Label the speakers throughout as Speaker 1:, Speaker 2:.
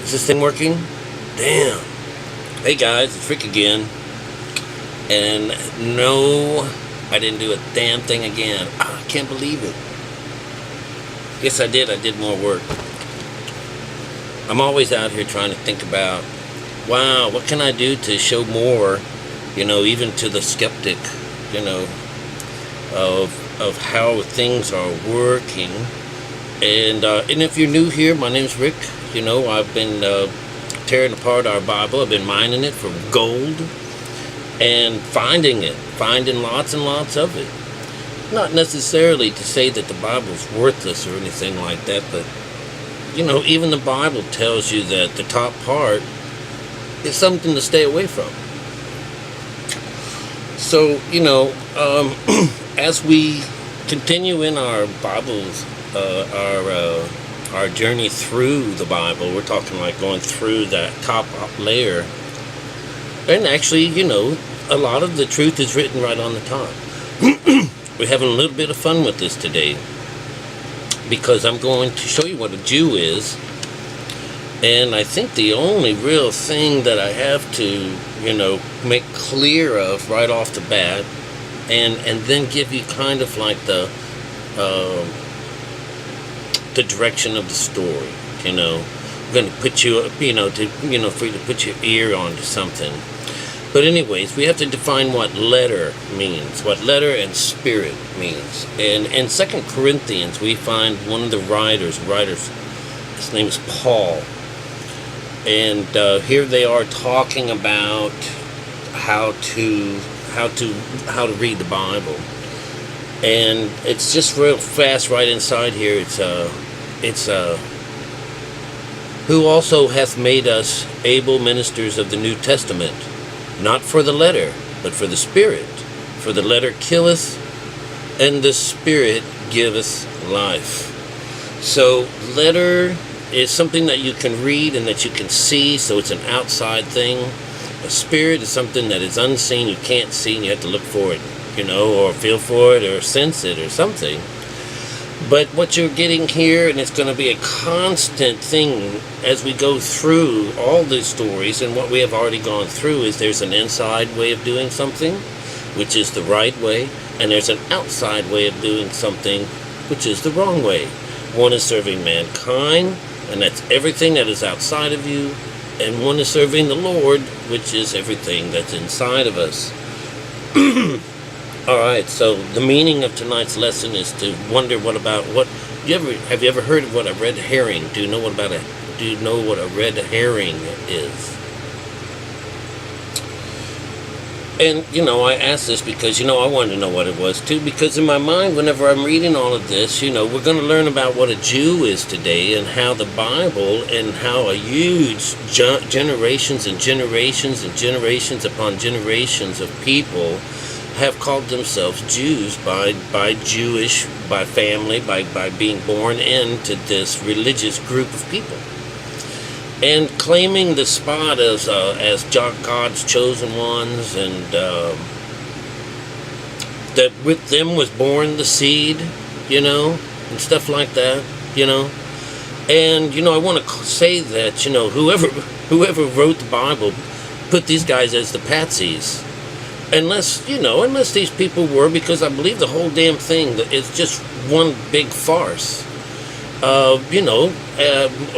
Speaker 1: Is this thing working? Damn. Hey guys, it's Rick again. And no, I didn't do a damn thing again. I can't believe it. Yes, I did. I did more work. I'm always out here trying to think about, wow, what can I do to show more, even to the skeptic, of how things are working. And if you're new here, my name's Rick. I've been tearing apart our Bible. I've been mining it for gold and finding lots and lots of it. Not necessarily to say that the Bible's worthless or anything like that, but even the Bible tells you that the top part is something to stay away from. So, as we continue in our Bibles, our journey through the Bible, we're talking like going through that top layer. And actually, a lot of the truth is written right on the top. We're having a little bit of fun with this today, because I'm going to show you what a Jew is. And I think the only real thing that I have to, make clear of right off the bat, and then give you kind of like the direction of the story. I'm going to put you, for you to put your ear onto something. But anyways, we have to define what letter means, what letter and spirit means. And in 2 Corinthians, we find one of the writers, his name is Paul. And here they are talking about how to read the Bible. And it's just real fast right inside here. It's who also hath made us able ministers of the New Testament, not for the letter, but for the Spirit. For the letter killeth, and the Spirit giveth life. So, letter is something that you can read and that you can see, so it's an outside thing. A spirit is something that is unseen, you can't see, and you have to look for it, or feel for it, or sense it, or something. But what you're getting here, and it's going to be a constant thing as we go through all these stories, and what we have already gone through, is there's an inside way of doing something, which is the right way, and there's an outside way of doing something, which is the wrong way. One is serving mankind, and that's everything that is outside of you, and one is serving the Lord, which is everything that's inside of us. Alright, so the meaning of tonight's lesson is to wonder have you ever heard of what a red herring? Do you know what a red herring is? And, I asked this because, I wanted to know what it was too, because in my mind, whenever I'm reading all of this, we're going to learn about what a Jew is today, and how the Bible, and how a huge generations and generations and generations upon generations of people have called themselves Jews by family, by being born into this religious group of people. And claiming the spot as God's chosen ones, and that with them was born the seed, and stuff like that, And, I want to say that, whoever wrote the Bible put these guys as the patsies. Unless these people were, because I believe the whole damn thing is just one big farce.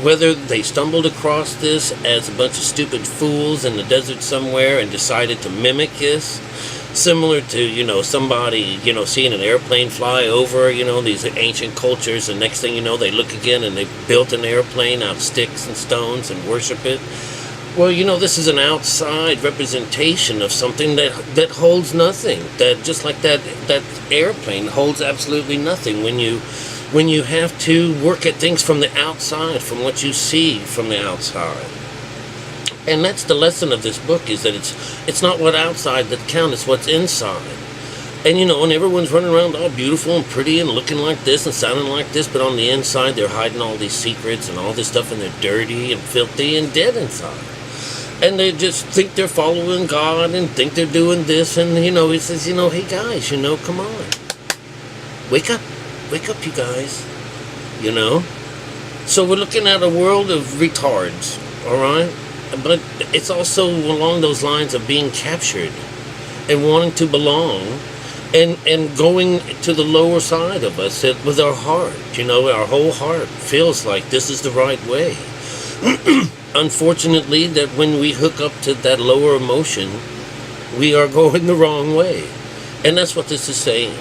Speaker 1: Whether they stumbled across this as a bunch of stupid fools in the desert somewhere and decided to mimic this, similar to, somebody, seeing an airplane fly over, these ancient cultures, and next thing you know, they look again and they built an airplane out of sticks and stones and worship it. Well, this is an outside representation of something that holds nothing. That just like that airplane holds absolutely nothing when you have to work at things from the outside, from what you see from the outside. And that's the lesson of this book, is that it's not what outside that counts, it's what's inside. And and everyone's running around all beautiful and pretty and looking like this and sounding like this, but on the inside they're hiding all these secrets and all this stuff, and they're dirty and filthy and dead inside. And they just think they're following God and think they're doing this, and he says, hey guys, come on. Wake up, you guys. So we're looking at a world of retards. all right? But it's also along those lines of being captured and wanting to belong, and going to the lower side of us with our heart. Our whole heart feels like this is the right way. Unfortunately, that when we hook up to that lower emotion, we are going the wrong way. And that's what this is saying.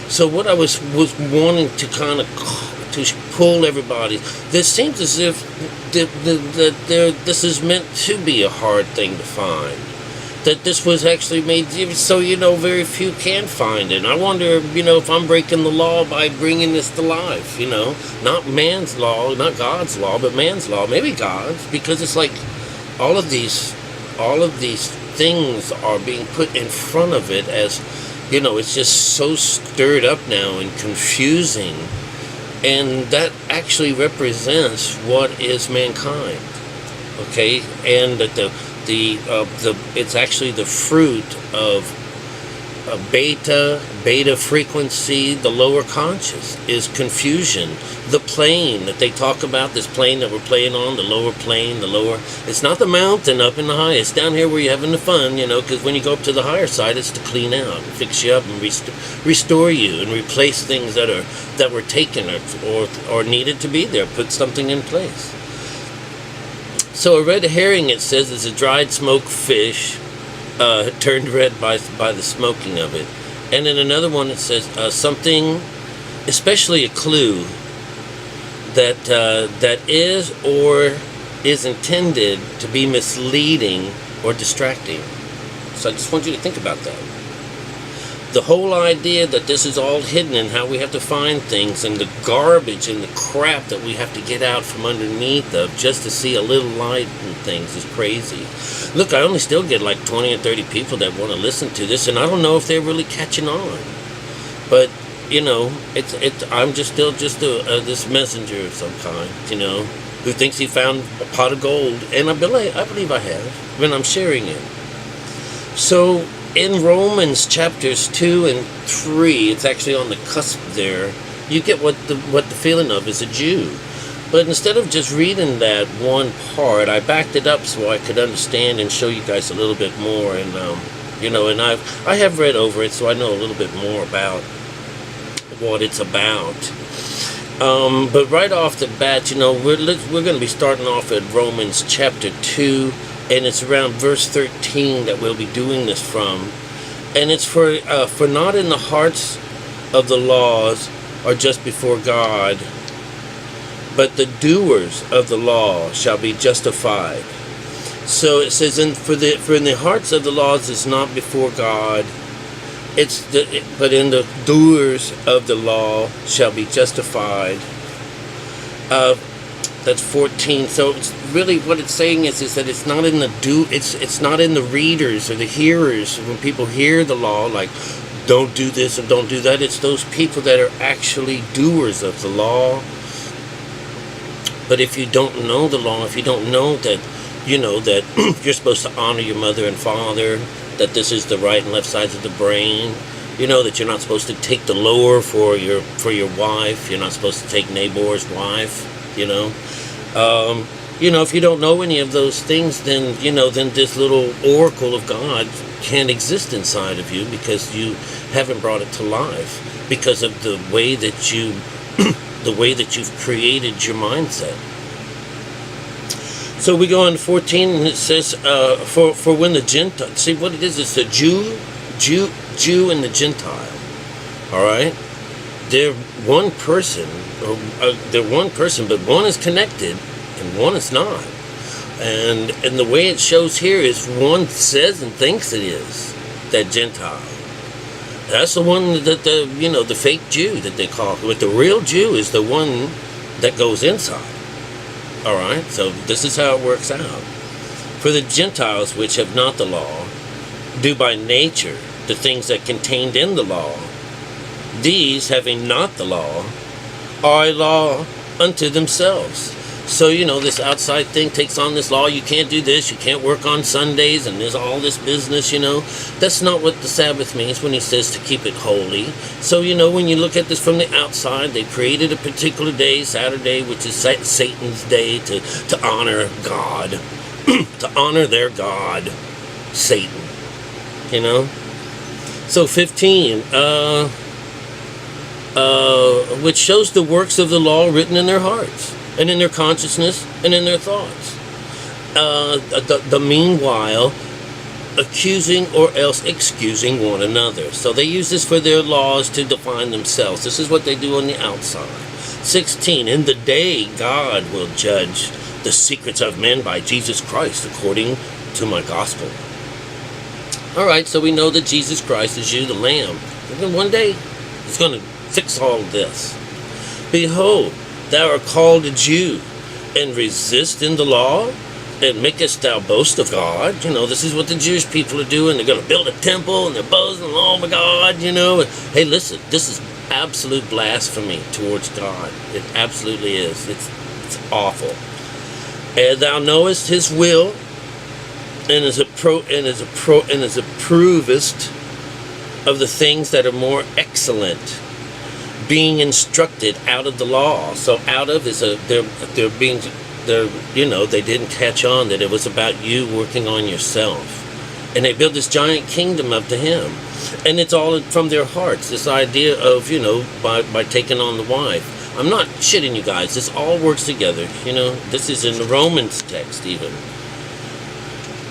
Speaker 1: So what I was wanting to kind of to pull everybody, this seems as if this is meant to be a hard thing to find. That this was actually made so, very few can find it. And I wonder, if I'm breaking the law by bringing this to life, not man's law, not God's law, but man's law, maybe God's, because it's like all of these things are being put in front of it as, it's just so stirred up now and confusing. And that actually represents what is mankind, okay? And that it's actually the fruit of a beta frequency. The lower conscious is confusion. The plane that they talk about, this plane that we're playing on, the lower plane, it's not the mountain up in the high, it's down here where you're having the fun, because when you go up to the higher side, it's to clean out, fix you up, and restore you, and replace things that were taken or needed to be there, put something in place. So a red herring, it says, is a dried smoked fish turned red by the smoking of it. And in another one it says something, especially a clue, that is or is intended to be misleading or distracting. So I just want you to think about that. The whole idea that this is all hidden and how we have to find things, and the garbage and the crap that we have to get out from underneath of just to see a little light and things is crazy. Look, I only still get like 20 or 30 people that want to listen to this, and I don't know if they're really catching on. But, I'm just still this messenger of some kind, who thinks he found a pot of gold. And I believe I have, when I'm sharing it. So in Romans chapters 2 and 3, it's actually on the cusp there, you get what the feeling of is a Jew. But instead of just reading that one part, I backed it up so I could understand and show you guys a little bit more. And and I have read over it, so I know a little bit more about what it's about. But right off the bat, we're going to be starting off at Romans chapter 2. And it's around verse 13 that we'll be doing this from. And it's for not in the hearts of the laws are just before God, but the doers of the law shall be justified. So it says, for in the hearts of the laws is not before God, but in the doers of the law shall be justified. That's 14. So it's really what it's saying is that it's not in it's not in the readers or the hearers. When people hear the law, like don't do this or don't do that, it's those people that are actually doers of the law. But if you don't know the law, if you don't know that, that you're supposed to honor your mother and father, that this is the right and left sides of the brain, that you're not supposed to take the lower for your wife, you're not supposed to take Nabor's wife, if you don't know any of those things, then then this little oracle of God can't exist inside of you, because you haven't brought it to life because of the way that you've created your mindset. So we go on to 14, and it says, for when the Gentile, see what it is, it's the Jew and the Gentile, all right? They're one person, but one is connected and one is not. And the way it shows here is one says and thinks it is that Gentile. That's the one that the fake Jew that they call. But the real Jew is the one that goes inside. All right, so this is how it works out. For the Gentiles which have not the law do by nature the things that contained in the law, these having not the law are a law unto themselves. So, this outside thing takes on this law. You can't do this. You can't work on Sundays, and there's all this business, That's not what the Sabbath means when he says to keep it holy. So, when you look at this from the outside, they created a particular day, Saturday, which is Satan's day, to honor God, to honor their God, Satan, So 15, which shows the works of the law written in their hearts, and in their consciousness, and in their thoughts. The meanwhile, accusing or else excusing one another. So they use this for their laws to define themselves. This is what they do on the outside. 16, in the day God will judge the secrets of men by Jesus Christ according to my gospel. All right, so we know that Jesus Christ is you, the Lamb. And then one day, he's going to fix all this. Behold, thou art called a Jew, and resist in the law, and makest thou boast of God. This is what the Jewish people are doing. They're going to build a temple, and they're boasting, oh my God, And, hey, listen, this is absolute blasphemy towards God. It absolutely is. It's awful. And thou knowest his will, and approvest of the things that are more excellent, being instructed out of the law. So out of is they didn't catch on that it was about you working on yourself, and they built this giant kingdom up to him, and it's all from their hearts. This idea of by taking on the wife. I'm not shitting you guys. This all works together. This is in the Romans text even.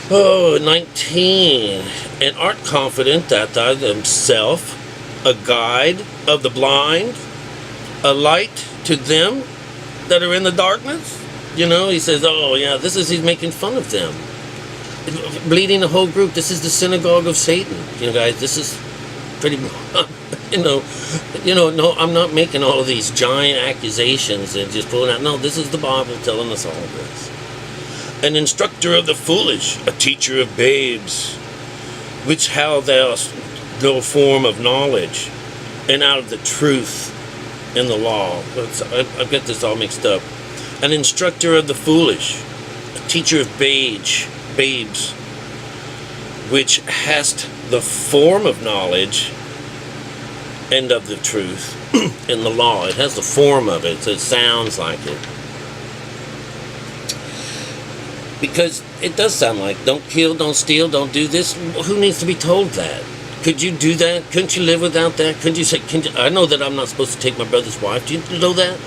Speaker 1: 19, and art confident that thou himself a guide of the blind, a light to them that are in the darkness. He says, oh yeah, he's making fun of them. Bleeding the whole group. This is the synagogue of Satan. Guys, this is pretty, no, I'm not making all of these giant accusations and just pulling out. No, this is the Bible telling us all this. An instructor of the foolish, a teacher of babes, which how thou no form of knowledge, and out of the truth in the law. I've got this all mixed up. An instructor of the foolish, a teacher of babes, which hast the form of knowledge and of the truth in the law. It has the form of it, so it sounds like it. Because it does sound like, don't kill, don't steal, don't do this. Who needs to be told that? Could you do that? Couldn't you live without that? Couldn't you say, I know that I'm not supposed to take my brother's wife. Do you know that?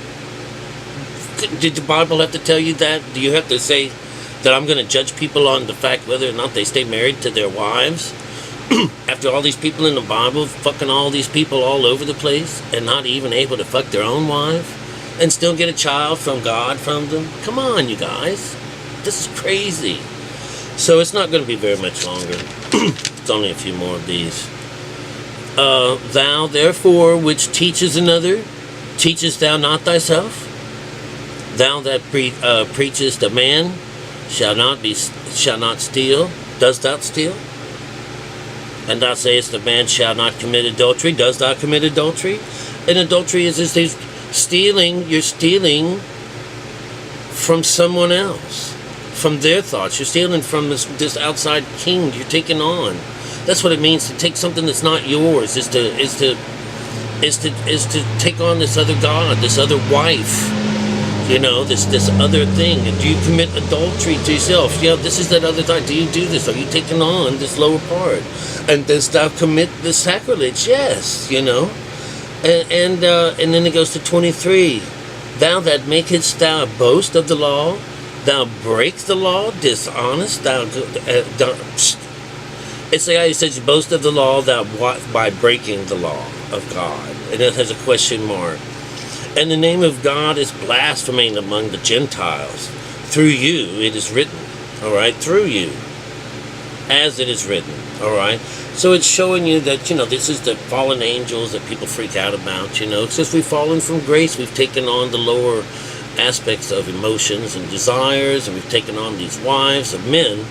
Speaker 1: Did the Bible have to tell you that? Do you have to say that I'm going to judge people on the fact whether or not they stay married to their wives? After all these people in the Bible fucking all these people all over the place and not even able to fuck their own wife and still get a child from God from them? Come on, you guys. This is crazy. So it's not going to be very much longer. It's only a few more of these. Thou therefore which teaches another, teachest thou not thyself? Thou that preachest a man shall not steal, dost thou steal? And thou sayest a man shall not commit adultery, dost thou commit adultery? And adultery is stealing. You're stealing from someone else, from their thoughts. You're stealing from this outside king you're taking on. That's what it means to take something that's not yours. Is to take on this other god, this other wife. This other thing. And do you commit adultery to yourself? Yeah, this is that other thought. Do you do this? Are you taking on this lower part? And dost thou commit the sacrilege? Yes. And then it goes to 23. Thou that makest thou a boast of the law, thou break the law, dishonest, it's like how he says, you boast of the law by breaking the law of God. And it has a question mark. And the name of God is blaspheming among the Gentiles. Through you it is written. All right? Through you. As it is written. All right? So it's showing you that, this is the fallen angels that people freak out about. Since we've fallen from grace, we've taken on the lower aspects of emotions and desires, and we've taken on these wives of men,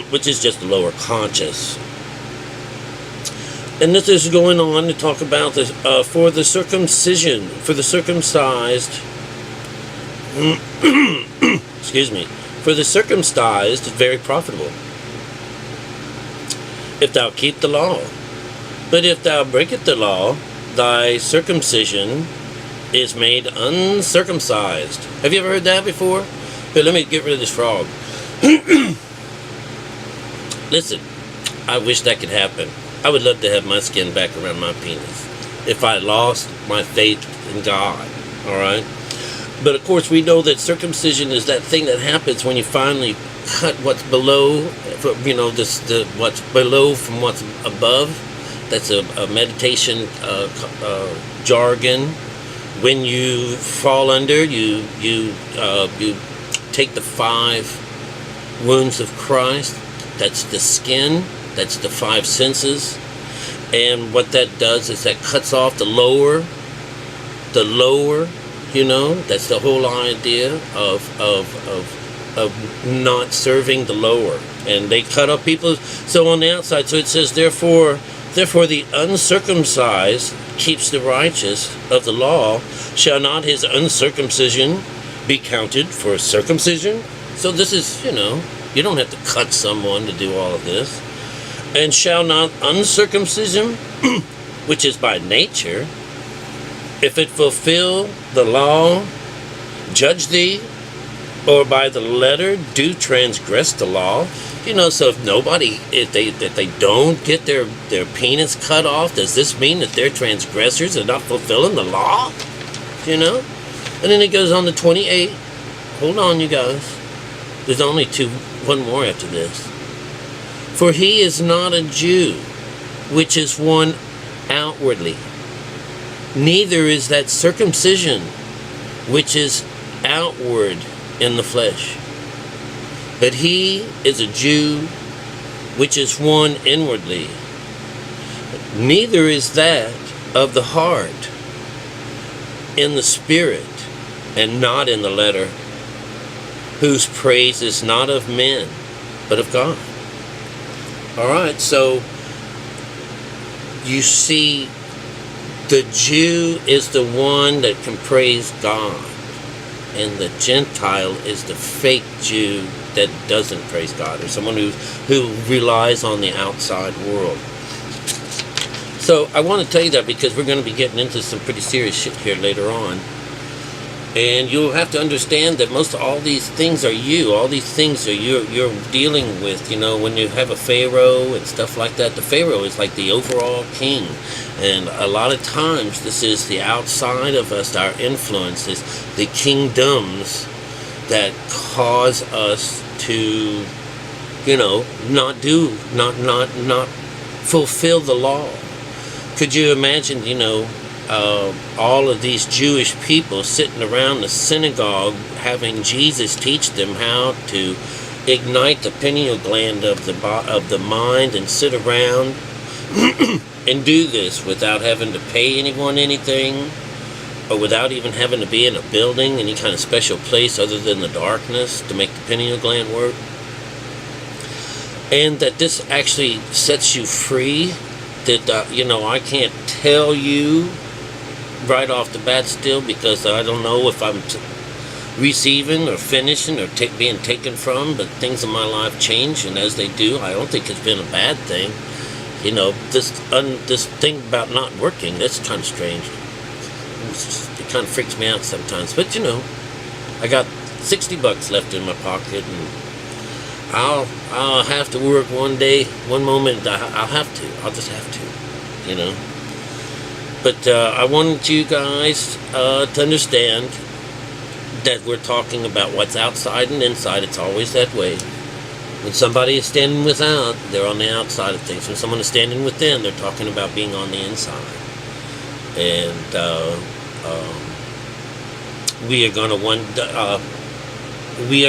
Speaker 1: which is just the lower conscious. And this is going on to talk about this for the circumcision, for the circumcised, Excuse me. For the circumcised is very profitable, if thou keep the law. But if thou breakest the law, thy circumcision is made uncircumcised. Have you ever heard that before? Here, let me get rid of this frog. Listen, I wish that could happen. I would love to have my skin back around my penis if I lost my faith in God. Alright? But of course we know that circumcision is that thing that happens when you finally cut what's below, what's below from what's above. That's a meditation jargon. When you fall under, you take the 5 wounds of Christ. That's the skin. That's the 5 senses. And what that does is that cuts off the lower. That's the whole idea of not serving the lower. And they cut off people. So on the outside, so it says, therefore the uncircumcised keeps the righteous of the law, shall not his uncircumcision be counted for circumcision? So this is, you don't have to cut someone to do all of this. And shall not uncircumcision, which is by nature, if it fulfill the law, judge thee, or by the letter do transgress the law? So if they don't get their penis cut off, does this mean that they're transgressors and not fulfilling the law? And then it goes on to 28. Hold on, you guys. There's only one more after this. For he is not a Jew, which is one outwardly. Neither is that circumcision, which is outward in the flesh. But he is a Jew, which is one inwardly. Neither is that of the heart, in the spirit, and not in the letter, whose praise is not of men, but of God. Alright, so you see, the Jew is the one that can praise God, and the Gentile is the fake Jew that doesn't praise God, or someone who relies on the outside world. So I want to tell you that because we're going to be getting into some pretty serious shit here later on. And you'll have to understand that most of all these things are you. All these things are you're dealing with. When you have a pharaoh and stuff like that, the pharaoh is like the overall king. And a lot of times this is the outside of us, our influences, the kingdoms that cause us to, not fulfill the law. Could you imagine, all of these Jewish people sitting around the synagogue having Jesus teach them how to ignite the pineal gland of the mind and sit around and do this without having to pay anyone anything, or without even having to be in a building, any kind of special place other than the darkness to make the pineal gland work? And that this actually sets you free. That, I can't tell you right off the bat still, because I don't know if I'm receiving or finishing or being taken from, but things in my life change, and as they do, I don't think it's been a bad thing. This thing about not working, that's kind of strange. It kind of freaks me out sometimes, but I got $60 left in my pocket, and I'll have to work one day, one moment. I'll just have to, But I wanted you guys to understand that we're talking about what's outside and inside. It's always that way. When somebody is standing without, they're on the outside of things. When someone is standing within, they're talking about being on the inside. And we are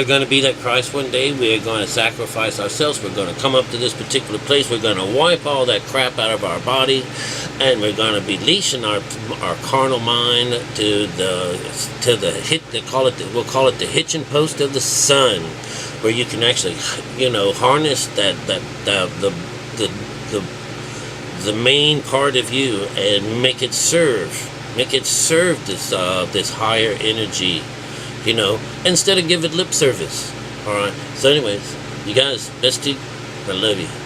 Speaker 1: going to be like Christ one day. We are going to sacrifice ourselves. We're going to come up to this particular place. We're going to wipe all that crap out of our body, and we're going to be leashing our carnal mind to the we'll call it the hitching post of the sun, where you can actually harness the main part of you and make it serve this higher energy. you know, instead of giving lip service. All right. So anyways, you guys, bestie, I love you.